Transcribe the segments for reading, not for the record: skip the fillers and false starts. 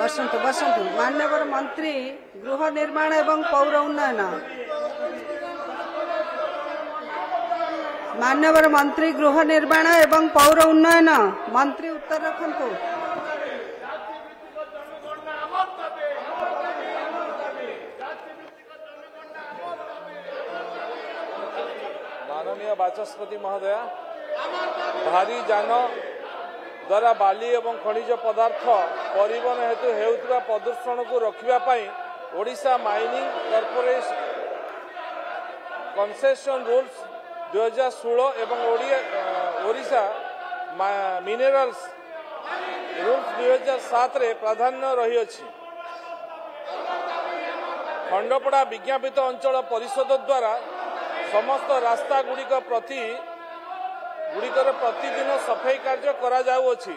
बसंतु बसंतु मान्यवर मंत्री गृह निर्माण एवं पौर उन्नयन मान्यवर मंत्री गृह निर्माण एवं पौर उन्नयन मंत्री उत्तर रखंतु। माननीय बाचस्पति महोदय, भारी जान द्वारा बाली एवं खनिज पदार्थ परिवहन हेतु हेउଥିବା प्रदूषण को रोकने Odisha mining corporation concession rules 2016 एवं ओडिशा मिनरल्स रूल्स 2007 रे प्राधान्य रही अछि। खंडपड़ा विज्ञापित अंचल परिषद द्वारा समस्त रास्ता गुड़िक गुड़िकर प्रतिदिन सफाई कार्य करा जाउअछि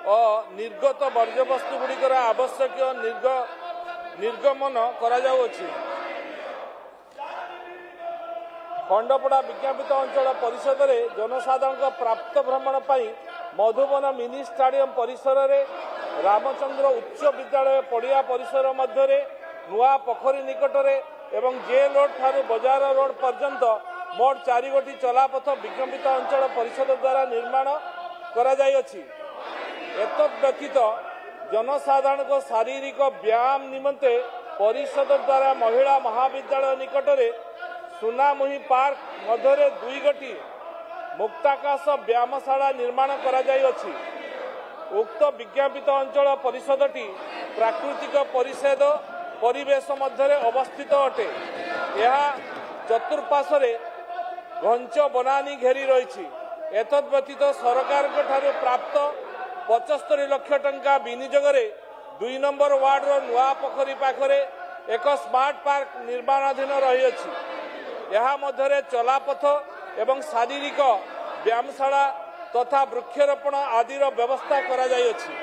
और निर्गत वर्ज्यवस्तु गुड़िकर आवश्यक निर्गमन करा जाउअछि। खंडपड़ा विज्ञापित अंचल परिषद रे जनसाधारण प्राप्त भ्रमण पाई मधुबन मिनी स्टाडियम परिसर रे रामचंद्र उच्च विद्यालय पड़िया परिसर मध्य नुआ पोखरी निकट एवं जे रोड ठारू बजार रोड पर्यंत मोट 4 गोटी चलापथ विज्ञापित अंचल परिषद द्वारा निर्माण करा जायछि। एतद् व्यतीत जनसाधारण को शारीरिक व्यायाम निमंते परिषद द्वारा महिला महाविद्यालय निकट में सुनामुही पार्क मध्य 2 गोटी मुक्ताकाश व्यायामशाला निर्माण करा जायछि। उक्त विज्ञापित अंचल परिषदटी प्राकृतिक परिवेश मध्य अवस्थित अटे। यह चतुर्पार्श्वे घंच बनानी घेरी रही। एतद् व्यतीत सरकार प्राप्त 75 लाख टंका विनियोग 2 नंबर वार्ड नुआ पोखरी पाखरे एक स्मार्ट पार्क निर्माणाधीन रही अछि। यह मध्य चलापथ एवं शारीरिक व्यायामशाला तथा वृक्षरोपण आदि व्यवस्था करा जायछि।